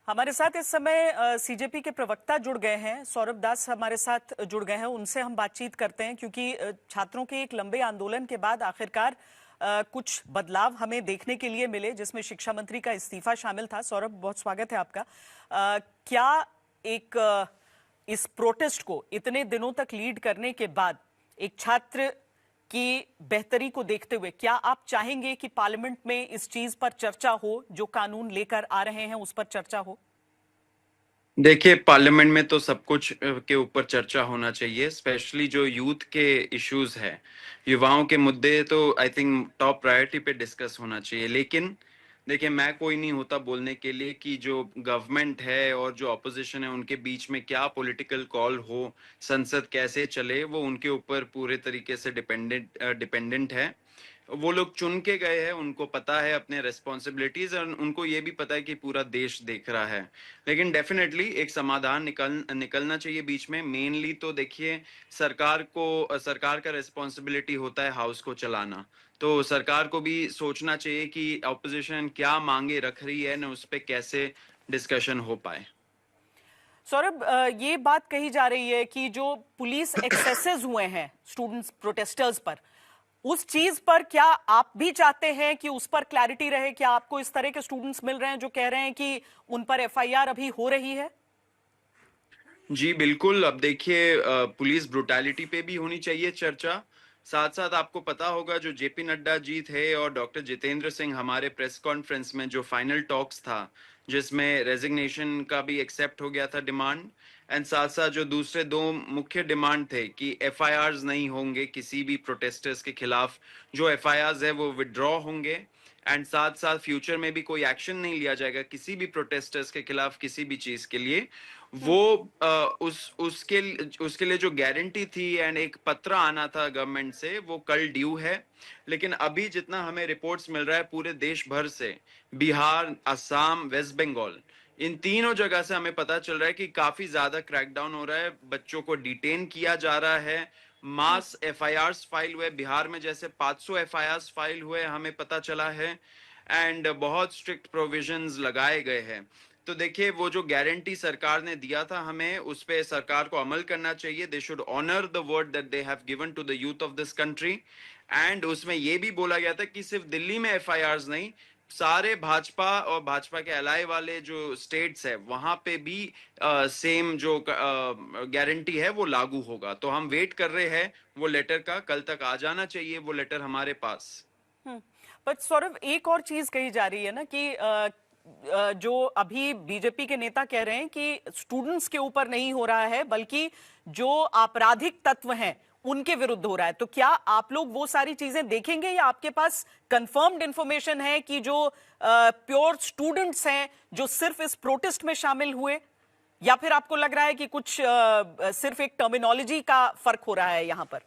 हमारे साथ इस समय सीजेपी के प्रवक्ता जुड़ गए हैं, सौरभ दास हमारे साथ जुड़ गए हैं। उनसे हम बातचीत करते हैं क्योंकि छात्रों के एक लंबे आंदोलन के बाद आखिरकार कुछ बदलाव हमें देखने के लिए मिले, जिसमें शिक्षा मंत्री का इस्तीफा शामिल था। सौरभ, बहुत स्वागत है आपका। क्या एक इस प्रोटेस्ट को इतने दिनों तक लीड करने के बाद एक छात्र की बेहतरी को देखते हुए क्या आप चाहेंगे कि पार्लियामेंट में इस चीज पर चर्चा हो, जो कानून लेकर आ रहे हैं उस पर चर्चा हो? देखिए, पार्लियामेंट में तो सब कुछ के ऊपर चर्चा होना चाहिए, स्पेशली जो यूथ के इश्यूज है, युवाओं के मुद्दे तो आई थिंक टॉप प्रायोरिटी पे डिस्कस होना चाहिए। लेकिन देखिए, मैं कोई नहीं होता बोलने के लिए कि जो गवर्नमेंट है और जो ऑपोजिशन है उनके बीच में क्या पॉलिटिकल कॉल हो, संसद कैसे चले, वो उनके ऊपर पूरे तरीके से डिपेंडेंट है। वो लोग चुन के गए हैं, उनको पता है अपने रेस्पॉन्सिबिलिटीज और उनको ये भी पता है कि पूरा देश देख रहा है। लेकिन डेफिनेटली एक समाधान निकलना चाहिए बीच में। मेनली तो देखिए, सरकार का रेस्पॉन्सिबिलिटी होता है हाउस को चलाना। तो सरकार को भी सोचना चाहिए कि ऑपोजिशन क्या मांगे रख रही है ना, उस पर कैसे डिस्कशन हो पाए। सौरभ, ये बात कही जा रही है कि जो पुलिस एक्सेसेस हुए हैं स्टूडेंट्स प्रोटेस्टर्स पर, उस चीज पर क्या आप भी चाहते हैं कि उस पर क्लैरिटी रहे? क्या आपको इस तरह के स्टूडेंट्स मिल रहे हैं जो कह रहे हैं कि उन पर एफआईआर अभी हो रही है? जी बिल्कुल। अब देखिए, पुलिस ब्रुटैलिटी पे भी होनी चाहिए चर्चा। साथ साथ आपको पता होगा जो जेपी नड्डा जी थे और डॉक्टर जितेंद्र सिंह, हमारे प्रेस कॉन्फ्रेंस में जो फाइनल टॉक्स था, जिसमें रेजिग्नेशन का भी एक्सेप्ट हो गया था डिमांड, एंड साथ साथ जो दूसरे दो मुख्य डिमांड थे कि एफआईआर्स नहीं होंगे किसी भी प्रोटेस्टर्स के खिलाफ, जो एफआईआर्स है वो विड्रॉ होंगे, एंड साथ साथ फ्यूचर में भी कोई एक्शन नहीं लिया जाएगा किसी भी प्रोटेस्टर्स के खिलाफ किसी भी चीज के लिए। वो उसके लिए जो गारंटी थी एंड एक पत्र आना था गवर्नमेंट से, वो कल ड्यू है। लेकिन अभी जितना हमें रिपोर्ट्स मिल रहा है पूरे देश भर से, बिहार, असम, वेस्ट बंगाल, इन तीनों जगह से हमें पता चल रहा है कि काफी ज्यादा क्रैकडाउन हो रहा है, बच्चों को डिटेन किया जा रहा है, मास एफआईआर्स फाइल हुए। बिहार में जैसे 500 एफआईआर्स फाइल हुए हमें पता चला है, एंड बहुत स्ट्रिक्ट प्रोविजंस लगाए गए हैं। तो देखिए, वो जो गारंटी सरकार ने दिया था हमें, उस पे सरकार को अमल करना चाहिए। They should honour the word that they have given to the youth of this country. And उसमें ये भी बोला गया था कि सिर्फ दिल्ली में एफआईआर्स नहीं, सारे भाजपा और भाजपा के अलाय वाले जो स्टेट्स है वहां पे भी सेम जो गारंटी है वो लागू होगा। तो हम वेट कर रहे हैं वो लेटर का, कल तक आ जाना चाहिए वो लेटर हमारे पास। पर सौरभ, एक और चीज कही जा रही है ना कि जो अभी बीजेपी के नेता कह रहे हैं कि स्टूडेंट्स के ऊपर नहीं हो रहा है, बल्कि जो आपराधिक तत्व हैं उनके विरुद्ध हो रहा है। तो क्या आप लोग वो सारी चीजें देखेंगे, या आपके पास कंफर्म्ड इंफॉर्मेशन है कि जो प्योर स्टूडेंट्स हैं जो सिर्फ इस प्रोटेस्ट में शामिल हुए, या फिर आपको लग रहा है कि कुछ सिर्फ एक टर्मिनोलॉजी का फर्क हो रहा है यहां पर?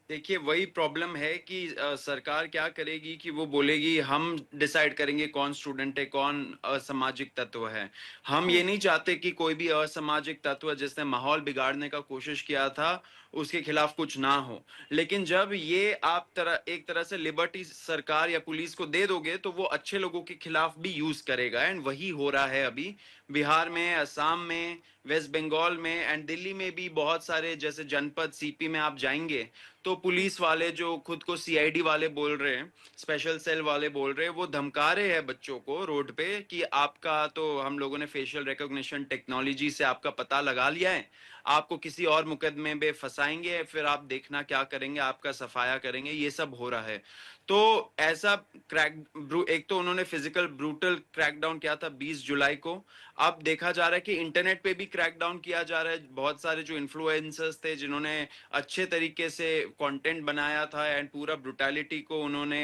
देखिए, वही प्रॉब्लम है कि सरकार क्या करेगी कि वो बोलेगी हम डिसाइड करेंगे कौन स्टूडेंट है, कौन असामाजिक तत्व है। हम ये नहीं चाहते कि कोई भी असामाजिक तत्व जिसने माहौल बिगाड़ने का कोशिश किया था उसके खिलाफ कुछ ना हो। लेकिन जब ये आप एक तरह से लिबर्टी सरकार या पुलिस को दे दोगे तो वो अच्छे लोगों के खिलाफ भी यूज करेगा, एंड वही हो रहा है अभी बिहार में, असम में, वेस्ट बंगाल में, एंड दिल्ली में भी बहुत सारे जैसे जनपद सीपी में आप जाएंगे तो पुलिस वाले जो खुद को सीआईडी वाले बोल रहे हैं, स्पेशल सेल वाले बोल रहे हैं, वो धमका रहे हैं बच्चों को रोड पे कि आपका तो हम लोगों ने फेशियल रिकॉग्निशन टेक्नोलॉजी से आपका पता लगा लिया है, आपको किसी और मुकदमे में फंसाएंगे, फिर आप देखना क्या करेंगे, आपका सफाया करेंगे। ये सब हो रहा है। तो ऐसा एक तो उन्होंने फिजिकल ब्रूटल क्रैकडाउन किया था 20 जुलाई को। अब देखा जा रहा है कि इंटरनेट पे भी क्रैकडाउन किया जा रहा है। बहुत सारे जो इन्फ्लुएंसर्स थे जिन्होंने अच्छे तरीके से कंटेंट बनाया था एंड पूरा ब्रुटैलिटी को उन्होंने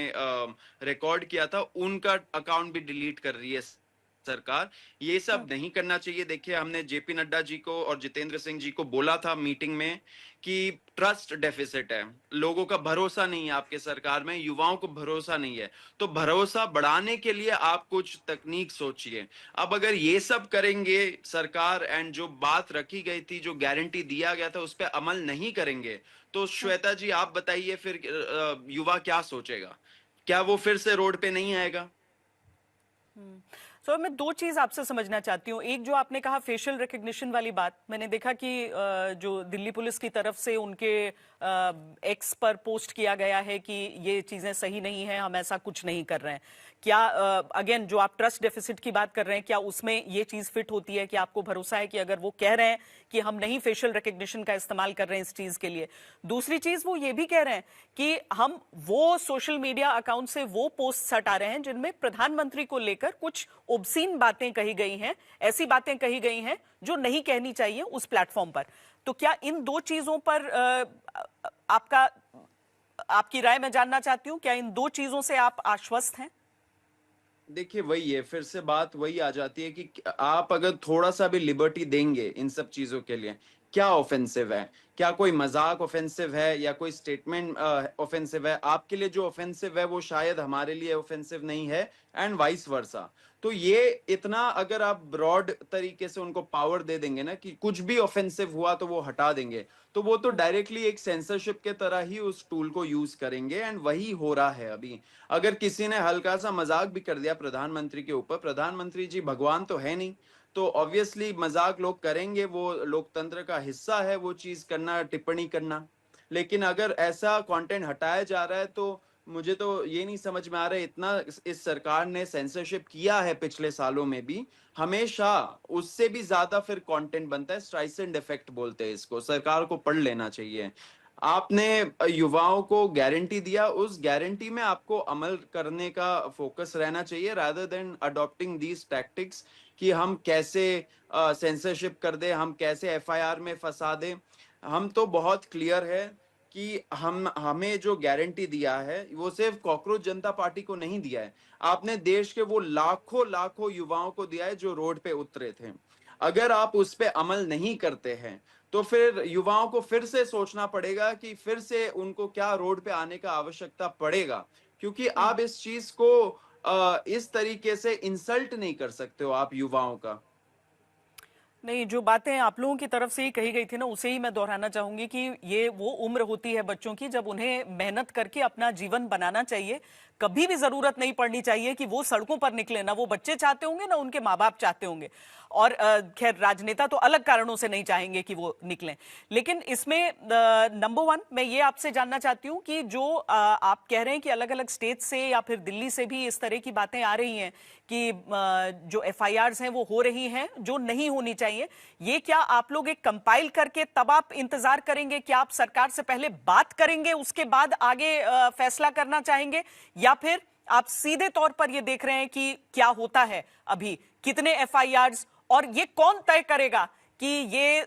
रिकॉर्ड किया था, उनका अकाउंट भी डिलीट कर रही है सरकार। ये सब नहीं करना चाहिए। देखिए, हमने जेपी नड्डा जी को और जितेंद्र सिंह जी को बोला था मीटिंग में कि ट्रस्ट डेफिसिट है, लोगों का भरोसा नहीं है आपके सरकार में, युवाओं को भरोसा नहीं है। तो भरोसा बढ़ाने के लिए आप कुछ तकनीक सोचिए। अब अगर ये सब करेंगे सरकार, एंड जो बात रखी गई थी, जो गारंटी दिया गया था, उस पर अमल नहीं करेंगे, तो श्वेता जी आप बताइए फिर युवा क्या सोचेगा? क्या वो फिर से रोड पे नहीं आएगा? तो मैं दो चीज आपसे समझना चाहती हूँ। एक, जो आपने कहा फेशियल रिकग्निशन वाली बात, मैंने देखा कि जो दिल्ली पुलिस की तरफ से उनके एक्स पर पोस्ट किया गया है कि ये चीजें सही नहीं है, हम ऐसा कुछ नहीं कर रहे हैं। क्या अगेन जो आप ट्रस्ट डेफिसिट की बात कर रहे हैं, क्या उसमें ये चीज फिट होती है कि आपको भरोसा है कि अगर वो कह रहे हैं कि हम नहीं फेशियल रिकग्निशन का इस्तेमाल कर रहे हैं इस चीज के लिए? दूसरी चीज, वो ये भी कह रहे हैं कि हम वो सोशल मीडिया अकाउंट से वो पोस्ट हटा रहे हैं जिनमें प्रधानमंत्री को लेकर कुछ ऑब्सीन बातें कही गई हैं, ऐसी बातें कही गई हैं जो नहीं कहनी चाहिए उस प्लेटफॉर्म पर। तो क्या इन दो चीजों पर आपकी राय मैं जानना चाहती हूं, क्या इन दो चीजों से आप आश्वस्त हैं? देखिए वही है, फिर से बात वही आ जाती है कि आप अगर थोड़ा सा भी लिबर्टी देंगे इन सब चीजों के लिए, क्या ऑफेंसिव है? क्या कोई मजाक ऑफेंसिव है या कोई स्टेटमेंट ऑफेंसिव है? आपके लिए जो ऑफेंसिव है वो शायद हमारे लिए ऑफेंसिव नहीं है, एंड वाइस वर्सा। तो ये इतना अगर आप ब्रॉड तरीके से उनको पावर दे देंगे ना कि कुछ भी ऑफेंसिव हुआ तो वो हटा देंगे, तो वो तो डायरेक्टली एक सेंसरशिप के तरह ही उस टूल को यूज करेंगे, एंड वही हो रहा है अभी। अगर किसी ने हल्का सा मजाक भी कर दिया प्रधानमंत्री के ऊपर, प्रधानमंत्री जी भगवान तो है नहीं, तो ऑब्वियसली मजाक लोग करेंगे, वो लोकतंत्र का हिस्सा है वो चीज करना, टिप्पणी करना। लेकिन अगर ऐसा कंटेंट हटाया जा रहा है तो मुझे तो ये नहीं समझ में आ रहा है, इतना इस सरकार ने सेंसरशिप किया है पिछले सालों में भी, हमेशा उससे भी ज्यादा फिर कंटेंट बनता है। स्ट्राइसेंट इफेक्ट बोलते हैं इसको, सरकार को पढ़ लेना चाहिए। आपने युवाओं को गारंटी दिया, उस गारंटी में आपको अमल करने का फोकस रहना चाहिए, rather than adopting these tactics कि हम कैसे सेंसरशिप कर दे, हम कैसे एफआईआर में फंसा दे। हम तो बहुत क्लियर है कि हमें जो गारंटी दिया है वो सिर्फ कॉकरोच जनता पार्टी को नहीं दिया है, आपने देश के वो लाखों लाखों युवाओं को दिया है जो रोड पे उतरे थे। अगर आप उस पे अमल नहीं करते हैं तो फिर युवाओं को फिर से सोचना पड़ेगा कि फिर से उनको क्या रोड पे आने का आवश्यकता पड़ेगा, क्योंकि आप इस चीज को इस तरीके से इंसल्ट नहीं कर सकते हो आप युवाओं का। नहीं, जो बातें आप लोगों की तरफ से ही कही गई थी ना, उसे ही मैं दोहराना चाहूंगी कि ये वो उम्र होती है बच्चों की जब उन्हें मेहनत करके अपना जीवन बनाना चाहिए। कभी भी जरूरत नहीं पड़नी चाहिए कि वो सड़कों पर निकले, ना वो बच्चे चाहते होंगे ना उनके माँ बाप चाहते होंगे। और खैर, राजनेता तो अलग कारणों से नहीं चाहेंगे कि वो निकलें। लेकिन इसमें नंबर वन, मैं ये आपसे जानना चाहती हूँ कि जो आप कह रहे हैं कि अलग अलग स्टेट से या फिर दिल्ली से भी इस तरह की बातें आ रही हैं कि जो एफआईआर्स हैं वो हो रही हैं जो नहीं होनी चाहिए, ये क्या आप लोग एक कंपाइल करके तब आप इंतजार करेंगे? क्या आप सरकार से पहले बात करेंगे उसके बाद आगे फैसला करना चाहेंगे, या फिर आप सीधे तौर पर ये देख रहे हैं कि क्या होता है अभी, कितने एफआईआर्स, और ये कौन तय करेगा कि ये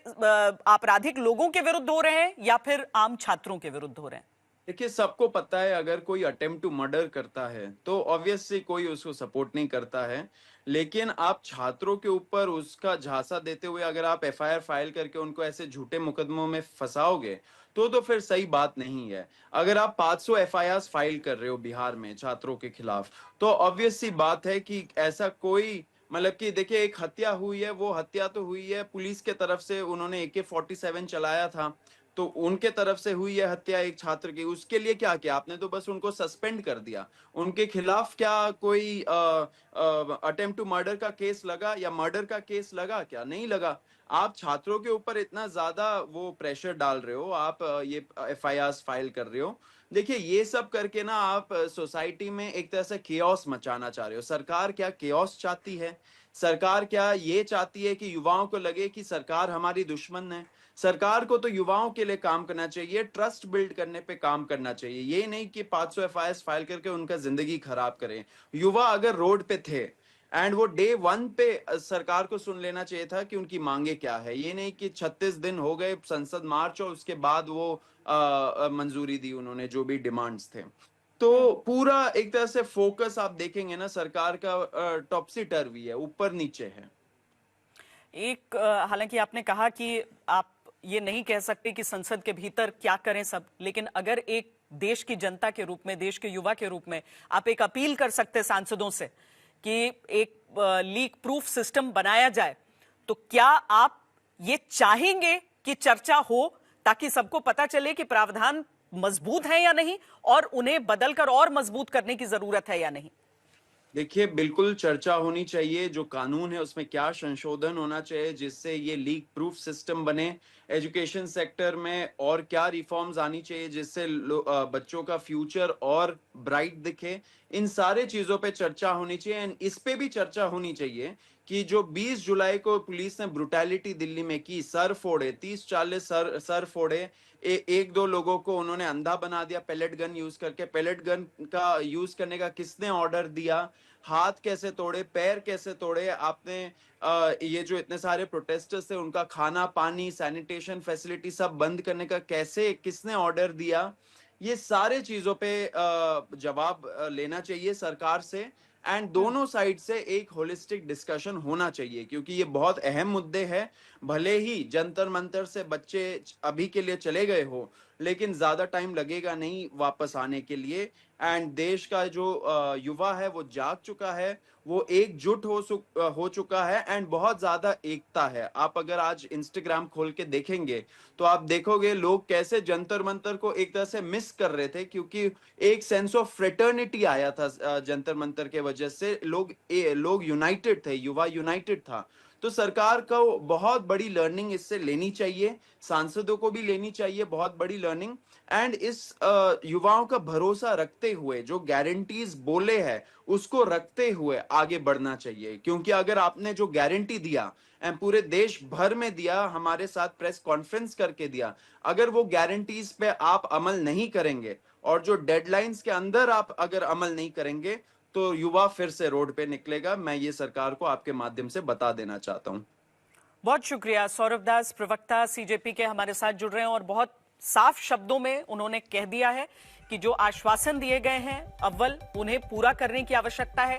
आपराधिक लोगों के विरुद्ध हो रहे हैं या फिर आम छात्रों के विरुद्ध हो रहे हैं? देखिए सबको पता है अगर कोई अटेम्प्ट टू मर्डर करता है तो ऑब्वियसली कोई उसको सपोर्ट नहीं करता है, लेकिन आप छात्रों के ऊपर उसका झांसा देते हुए अगर आप एफआईआर फाइल करके उनको ऐसे झूठे मुकदमों में फंसाओगे तो फिर सही बात नहीं है। अगर आप 500 एफआईआर फाइल कर रहे हो बिहार में छात्रों के खिलाफ, तो ऑब्वियस सी बात है कि ऐसा कोई, मतलब कि देखिए एक हत्या हुई है, वो हत्या तो हुई है पुलिस के तरफ से, उन्होंने AK-47 चलाया था तो उनके तरफ से हुई है हत्या एक छात्र की, उसके लिए क्या किया आपने? तो बस उनको सस्पेंड कर दिया। उनके खिलाफ क्या कोई अटेम्प्ट टू मर्डर का केस लगा या मर्डर का केस लगा? क्या नहीं लगा। आप छात्रों के ऊपर इतना ज्यादा वो प्रेशर डाल रहे हो, आप ये एफआईआर फाइल कर रहे हो। देखिए ये सब करके ना आप सोसाइटी में एक तरह से केओस मचाना चाह रहे हो। सरकार क्या केओस चाहती है? सरकार क्या ये चाहती है कि युवाओं को लगे कि सरकार हमारी दुश्मन है? सरकार को तो युवाओं के लिए काम करना चाहिए, ट्रस्ट बिल्ड करने पे काम करना चाहिए, ये नहीं कि 500 एफआईआर फाइल करके उनका जिंदगी खराब करें। युवा अगर रोड पे थे एंड वो डे 1 पे सरकार को सुन लेना चाहिए था कि उनकी मांगे क्या है, ये नहीं कि 36 दिन हो गए संसद मार्च और उसके बाद वो मंजूरी दी उन्होंने जो भी डिमांड्स थे। तो पूरा एक तरह से फोकस आप देखेंगे ना सरकार का टॉपसी टर्वी है, ऊपर नीचे है। एक हालांकि आपने कहा कि आप ये नहीं कह सकते कि संसद के भीतर क्या करें सब, लेकिन अगर एक देश की जनता के रूप में, देश के युवा के रूप में आप एक अपील कर सकते सांसदों से कि एक लीक प्रूफ सिस्टम बनाया जाए, तो क्या आप ये चाहेंगे कि चर्चा हो ताकि सबको पता चले कि प्रावधान मजबूत है या नहीं और उन्हें बदलकर और मजबूत करने की जरूरत है या नहीं? देखिए, बिल्कुल चर्चा होनी चाहिए, जो कानून है उसमें क्या संशोधन होना चाहिए जिससे ये लीक प्रूफ सिस्टम बने। एजुकेशन सेक्टर में और क्या रिफॉर्म्स आनी चाहिए जिससे बच्चों का फ्यूचर और ब्राइट दिखे। इन सारे चीज़ों पे चर्चा होनी चाहिए एंड इस पे भी चर्चा होनी चाहिए कि जो 20 जुलाई को पुलिस ने ब्रुटैलिटी दिल्ली में की, सर फोड़े, 30-40 सर फोड़े, 1-2 लोगों को उन्होंने अंधा बना दिया पेलेट गन यूज़ करके। पेलेट गन का यूज़ करने का किसने ऑर्डर दिया? हाथ कैसे तोड़े, पैर कैसे तोड़े आपने। ये जो इतने सारे प्रोटेस्टर्स थे उनका खाना पानी सैनिटेशन फैसिलिटी सब बंद करने का कैसे किसने ऑर्डर दिया। ये सारे चीजों पे जवाब लेना चाहिए सरकार से एंड दोनों साइड से एक होलिस्टिक डिस्कशन होना चाहिए क्योंकि ये बहुत अहम मुद्दे हैं। भले ही जंतर मंतर से बच्चे अभी के लिए चले गए हो लेकिन ज्यादा टाइम लगेगा नहीं वापस आने के लिए एंड देश का जो युवा है वो जाग चुका है। वो एकजुट हो चुका है एंड बहुत ज्यादा एकता है। आप अगर आज इंस्टाग्राम खोल के देखेंगे तो आप देखोगे लोग कैसे जंतर मंतर को एक तरह से मिस कर रहे थे क्योंकि एक सेंस ऑफ फ्रेटर्निटी आया था जंतर मंतर के वजह से लोग यूनाइटेड थे, युवा यूनाइटेड था। तो सरकार को बहुत बड़ी लर्निंग इससे लेनी चाहिए, सांसदों को भी लेनी चाहिए बहुत बड़ी लर्निंग एंड इस युवाओं का भरोसा रखते हुए जो गारंटीज बोले हैं उसको रखते हुए आगे बढ़ना चाहिए क्योंकि अगर आपने जो गारंटी दिया एंड पूरे देश भर में दिया, हमारे साथ प्रेस कॉन्फ्रेंस करके दिया, अगर वो गारंटीज पे आप अमल नहीं करेंगे और जो डेडलाइंस के अंदर आप अगर अमल नहीं करेंगे तो युवा फिर से रोड पे निकलेगा। मैं ये सरकार को आपके माध्यम से बता देना चाहता हूं। बहुत शुक्रिया। सौरभ दास, प्रवक्ता सीजेपी के, हमारे साथ जुड़ रहे हैं और बहुत साफ शब्दों में उन्होंने कह दिया है कि जो आश्वासन दिए गए हैं अव्वल उन्हें पूरा करने की आवश्यकता है।